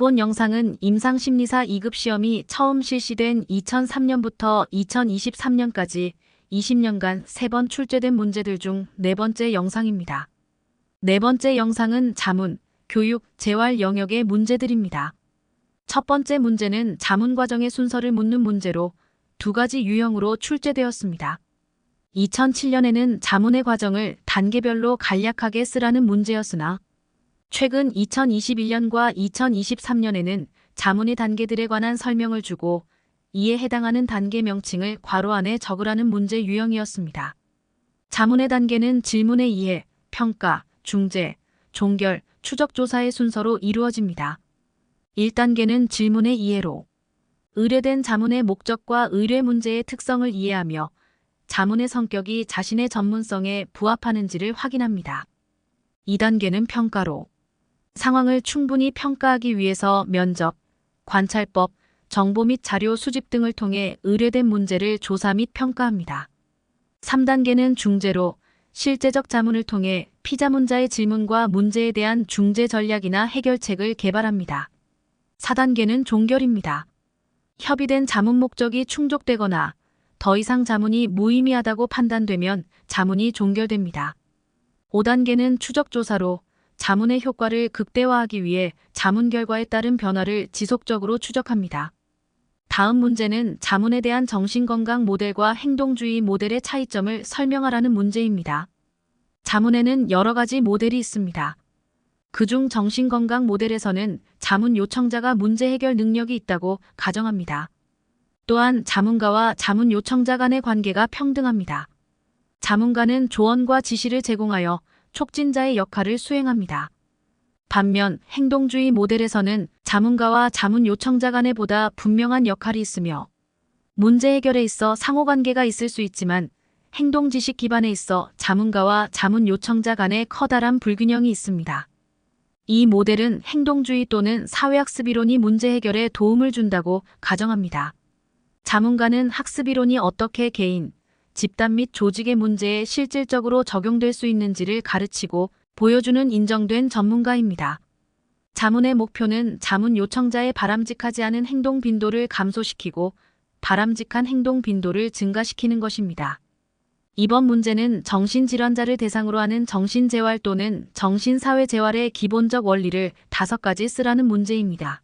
본 영상은 임상심리사 2급 시험이 처음 실시된 2003년부터 2023년까지 20년간 3번 출제된 문제들 중 4번째 영상입니다. 4번째 영상은 자문, 교육, 재활 영역의 문제들입니다. 첫 번째 문제는 자문 과정의 순서를 묻는 문제로 2가지 유형으로 출제되었습니다. 2007년에는 자문의 과정을 단계별로 간략하게 쓰라는 문제였으나 최근 2021년과 2023년에는 자문의 단계들에 관한 설명을 주고 이에 해당하는 단계 명칭을 괄호 안에 적으라는 문제 유형이었습니다. 자문의 단계는 질문의 이해, 평가, 중재, 종결, 추적 조사의 순서로 이루어집니다. 1단계는 질문의 이해로 의뢰된 자문의 목적과 의뢰 문제의 특성을 이해하며 자문의 성격이 자신의 전문성에 부합하는지를 확인합니다. 2단계는 평가로 상황을 충분히 평가하기 위해서 면접, 관찰법, 정보 및 자료 수집 등을 통해 의뢰된 문제를 조사 및 평가합니다. 3단계는 중재로 실제적 자문을 통해 피자문자의 질문과 문제에 대한 중재 전략이나 해결책을 개발합니다. 4단계는 종결입니다. 협의된 자문 목적이 충족되거나 더 이상 자문이 무의미하다고 판단되면 자문이 종결됩니다. 5단계는 추적조사로 자문의 효과를 극대화하기 위해 자문 결과에 따른 변화를 지속적으로 추적합니다. 다음 문제는 자문에 대한 정신건강 모델과 행동주의 모델의 차이점을 설명하라는 문제입니다. 자문에는 여러 가지 모델이 있습니다. 그중 정신건강 모델에서는 자문 요청자가 문제 해결 능력이 있다고 가정합니다. 또한 자문가와 자문 요청자 간의 관계가 평등합니다. 자문가는 조언과 지시를 제공하여 촉진자의 역할을 수행합니다. 반면 행동주의 모델에서는 자문가와 자문 요청자 간에 보다 분명한 역할이 있으며 문제 해결에 있어 상호관계가 있을 수 있지만 행동 지식 기반에 있어 자문가와 자문 요청자 간에 커다란 불균형이 있습니다. 이 모델은 행동주의 또는 사회학습이론이 문제 해결에 도움을 준다고 가정합니다. 자문가는 학습이론이 어떻게 개인, 집단 및 조직의 문제에 실질적으로 적용될 수 있는지를 가르치고 보여주는 인정된 전문가입니다. 자문의 목표는 자문 요청자의 바람직하지 않은 행동 빈도를 감소시키고 바람직한 행동 빈도를 증가시키는 것입니다. 이번 문제는 정신질환자를 대상으로 하는 정신재활 또는 정신사회재활의 기본적 원리를 5가지 쓰라는 문제입니다.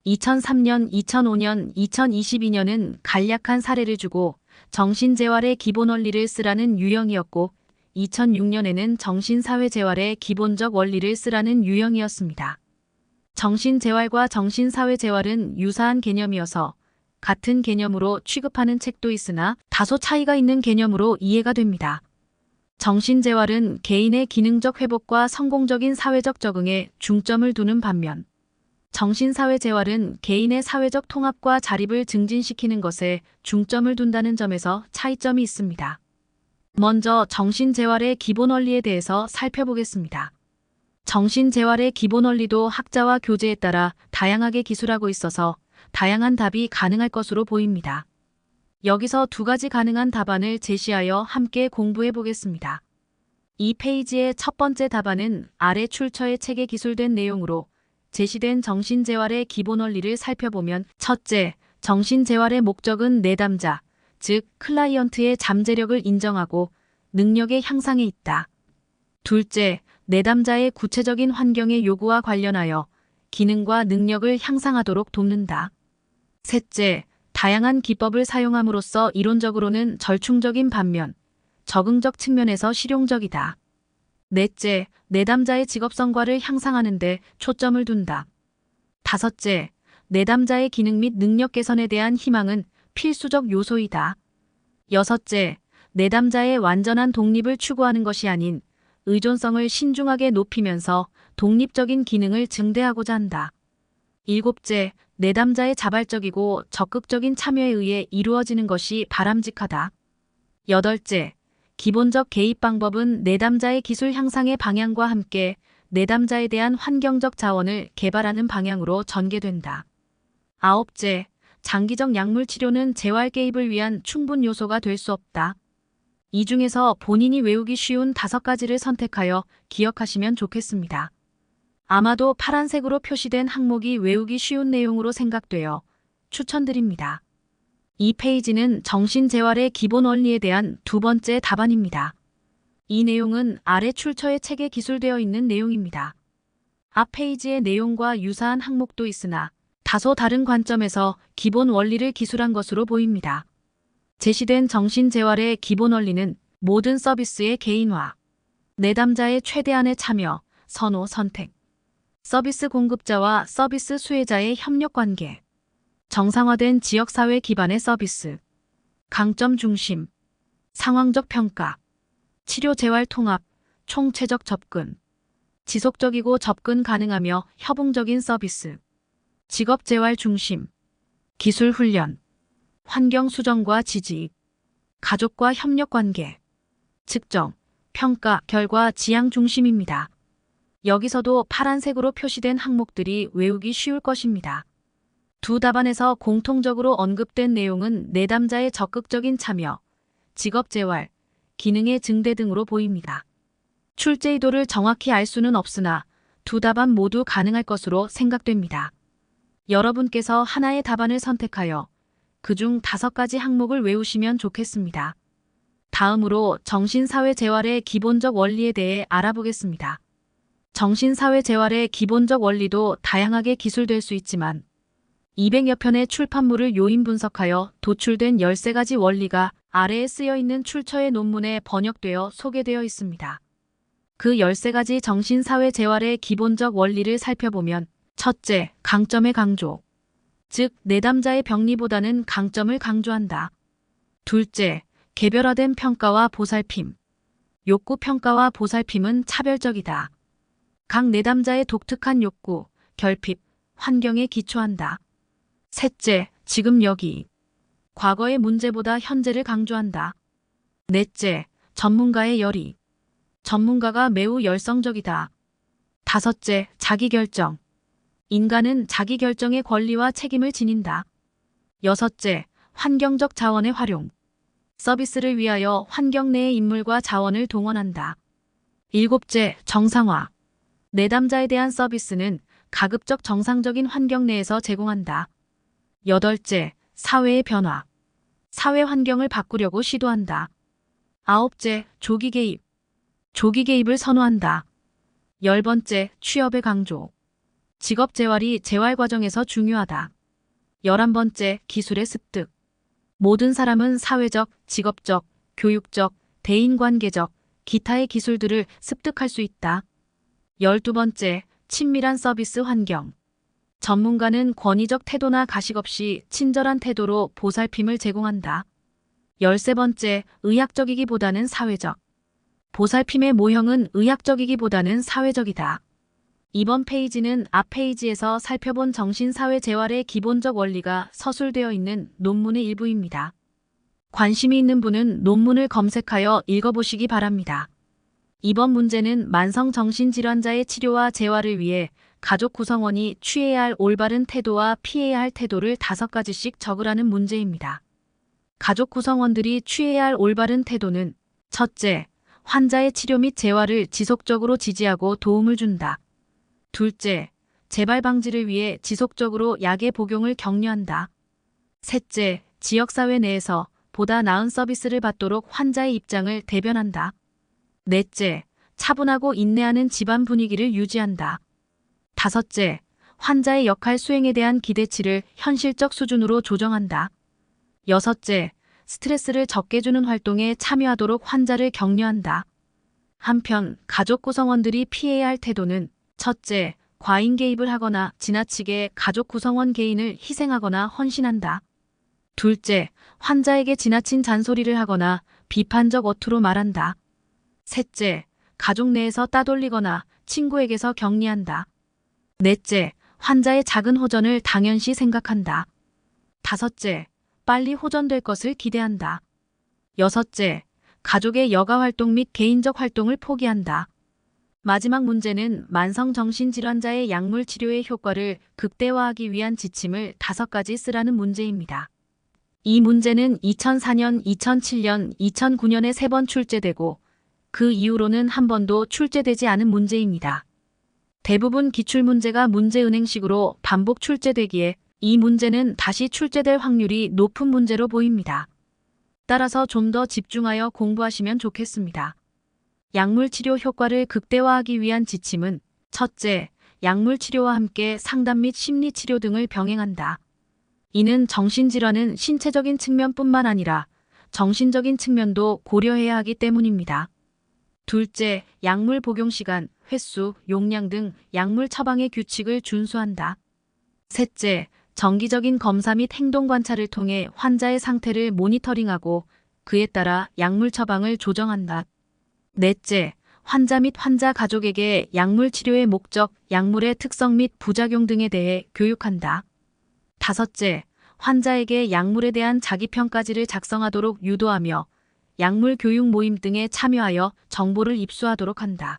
2003년, 2005년, 2022년은 간략한 사례를 주고 정신재활의 기본 원리를 쓰라는 유형이었고 2006년에는 정신사회재활의 기본적 원리를 쓰라는 유형이었습니다. 정신재활과 정신사회재활은 유사한 개념이어서 같은 개념으로 취급하는 책도 있으나 다소 차이가 있는 개념으로 이해가 됩니다. 정신재활은 개인의 기능적 회복과 성공적인 사회적 적응에 중점을 두는 반면 정신사회재활은 개인의 사회적 통합과 자립을 증진시키는 것에 중점을 둔다는 점에서 차이점이 있습니다. 먼저 정신재활의 기본 원리에 대해서 살펴보겠습니다. 정신재활의 기본 원리도 학자와 교재에 따라 다양하게 기술하고 있어서 다양한 답이 가능할 것으로 보입니다. 여기서 2가지 가능한 답안을 제시하여 함께 공부해 보겠습니다. 이 페이지의 첫 번째 답안은 아래 출처의 책에 기술된 내용으로 제시된 정신재활의 기본 원리를 살펴보면 첫째, 정신재활의 목적은 내담자, 즉 클라이언트의 잠재력을 인정하고 능력의 향상에 있다. 둘째, 내담자의 구체적인 환경의 요구와 관련하여 기능과 능력을 향상하도록 돕는다. 셋째, 다양한 기법을 사용함으로써 이론적으로는 절충적인 반면 적응적 측면에서 실용적이다. 넷째, 내담자의 직업성과를 향상하는 데 초점을 둔다. 다섯째, 내담자의 기능 및 능력 개선에 대한 희망은 필수적 요소이다. 여섯째, 내담자의 완전한 독립을 추구하는 것이 아닌 의존성을 신중하게 높이면서 독립적인 기능을 증대하고자 한다. 일곱째, 내담자의 자발적이고 적극적인 참여에 의해 이루어지는 것이 바람직하다. 여덟째, 기본적 개입 방법은 내담자의 기술 향상의 방향과 함께 내담자에 대한 환경적 자원을 개발하는 방향으로 전개된다. 아홉째, 장기적 약물 치료는 재활 개입을 위한 충분 요소가 될 수 없다. 이 중에서 본인이 외우기 쉬운 5가지를 선택하여 기억하시면 좋겠습니다. 아마도 파란색으로 표시된 항목이 외우기 쉬운 내용으로 생각되어 추천드립니다. 이 페이지는 정신재활의 기본 원리에 대한 두 번째 답안입니다. 이 내용은 아래 출처의 책에 기술되어 있는 내용입니다. 앞 페이지의 내용과 유사한 항목도 있으나 다소 다른 관점에서 기본 원리를 기술한 것으로 보입니다. 제시된 정신재활의 기본 원리는 모든 서비스의 개인화, 내담자의 최대한의 참여, 선호, 선택, 서비스 공급자와 서비스 수혜자의 협력관계, 정상화된 지역사회 기반의 서비스, 강점 중심, 상황적 평가, 치료재활 통합, 총체적 접근, 지속적이고 접근 가능하며 협응적인 서비스, 직업재활 중심, 기술 훈련, 환경 수정과 지지, 가족과 협력관계, 측정, 평가, 결과, 지향 중심입니다. 여기서도 파란색으로 표시된 항목들이 외우기 쉬울 것입니다. 두 답안에서 공통적으로 언급된 내용은 내담자의 적극적인 참여, 직업재활, 기능의 증대 등으로 보입니다. 출제 의도를 정확히 알 수는 없으나 두 답안 모두 가능할 것으로 생각됩니다. 여러분께서 하나의 답안을 선택하여 그중 5가지 항목을 외우시면 좋겠습니다. 다음으로 정신사회재활의 기본적 원리에 대해 알아보겠습니다. 정신사회재활의 기본적 원리도 다양하게 기술될 수 있지만 200여 편의 출판물을 요인 분석하여 도출된 13가지 원리가 아래에 쓰여 있는 출처의 논문에 번역되어 소개되어 있습니다. 그 13가지 정신사회재활의 기본적 원리를 살펴보면 첫째, 강점의 강조, 즉 내담자의 병리보다는 강점을 강조한다. 둘째, 개별화된 평가와 보살핌, 욕구 평가와 보살핌은 차별적이다. 각 내담자의 독특한 욕구, 결핍, 환경에 기초한다. 셋째, 지금 여기, 과거의 문제보다 현재를 강조한다. 넷째, 전문가의 열의, 전문가가 매우 열성적이다. 다섯째, 자기결정, 인간은 자기결정의 권리와 책임을 지닌다. 여섯째, 환경적 자원의 활용, 서비스를 위하여 환경 내의 인물과 자원을 동원한다. 일곱째, 정상화, 내담자에 대한 서비스는 가급적 정상적인 환경 내에서 제공한다. 여덟째, 사회의 변화, 사회 환경을 바꾸려고 시도한다. 아홉째, 조기 개입, 조기 개입을 선호한다. 10번째, 취업의 강조, 직업 재활이 재활 과정에서 중요하다. 11번째, 기술의 습득, 모든 사람은 사회적, 직업적, 교육적, 대인관계적, 기타의 기술들을 습득할 수 있다. 12번째, 친밀한 서비스 환경, 전문가는 권위적 태도나 가식 없이 친절한 태도로 보살핌을 제공한다. 13번째, 의학적이기보다는 사회적, 보살핌의 모형은 의학적이기보다는 사회적이다. 이번 페이지는 앞 페이지에서 살펴본 정신사회재활의 기본적 원리가 서술되어 있는 논문의 일부입니다. 관심이 있는 분은 논문을 검색하여 읽어보시기 바랍니다. 이번 문제는 만성정신질환자의 치료와 재활을 위해 가족 구성원이 취해야 할 올바른 태도와 피해야 할 태도를 5가지씩 적으라는 문제입니다. 가족 구성원들이 취해야 할 올바른 태도는 첫째, 환자의 치료 및 재활을 지속적으로 지지하고 도움을 준다. 둘째, 재발 방지를 위해 지속적으로 약의 복용을 격려한다. 셋째, 지역사회 내에서 보다 나은 서비스를 받도록 환자의 입장을 대변한다. 넷째, 차분하고 인내하는 집안 분위기를 유지한다. 다섯째, 환자의 역할 수행에 대한 기대치를 현실적 수준으로 조정한다. 여섯째, 스트레스를 적게 주는 활동에 참여하도록 환자를 격려한다. 한편 가족 구성원들이 피해야 할 태도는 첫째, 과잉 개입을 하거나 지나치게 가족 구성원 개인을 희생하거나 헌신한다. 둘째, 환자에게 지나친 잔소리를 하거나 비판적 어투로 말한다. 셋째, 가족 내에서 따돌리거나 친구에게서 격리한다. 넷째, 환자의 작은 호전을 당연시 생각한다. 다섯째, 빨리 호전될 것을 기대한다. 여섯째, 가족의 여가 활동 및 개인적 활동을 포기한다. 마지막 문제는 만성정신질환자의 약물 치료의 효과를 극대화하기 위한 지침을 5가지 쓰라는 문제입니다. 이 문제는 2004년, 2007년, 2009년에 3번 출제되고 그 이후로는 한 번도 출제되지 않은 문제입니다. 대부분 기출문제가 문제은행식으로 반복 출제되기에 이 문제는 다시 출제될 확률이 높은 문제로 보입니다. 따라서 좀 더 집중하여 공부하시면 좋겠습니다. 약물 치료 효과를 극대화하기 위한 지침은 첫째, 약물 치료와 함께 상담 및 심리 치료 등을 병행한다. 이는 정신질환은 신체적인 측면뿐만 아니라 정신적인 측면도 고려해야 하기 때문입니다. 둘째, 약물 복용 시간, 횟수, 용량 등 약물 처방의 규칙을 준수한다. 셋째, 정기적인 검사 및 행동 관찰을 통해 환자의 상태를 모니터링하고 그에 따라 약물 처방을 조정한다. 넷째, 환자 및 환자 가족에게 약물 치료의 목적, 약물의 특성 및 부작용 등에 대해 교육한다. 다섯째, 환자에게 약물에 대한 자기평가지를 작성하도록 유도하며 약물 교육 모임 등에 참여하여 정보를 입수하도록 한다.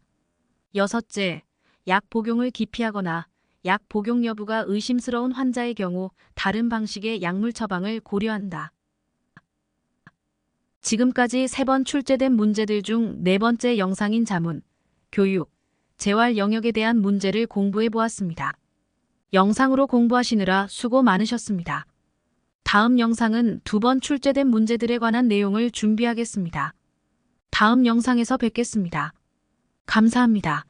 여섯째, 약 복용을 기피하거나 약 복용 여부가 의심스러운 환자의 경우 다른 방식의 약물 처방을 고려한다. 지금까지 3번 출제된 문제들 중 4번째 영상인 자문, 교육, 재활 영역에 대한 문제를 공부해 보았습니다. 영상으로 공부하시느라 수고 많으셨습니다. 다음 영상은 2번 출제된 문제들에 관한 내용을 준비하겠습니다. 다음 영상에서 뵙겠습니다. 감사합니다.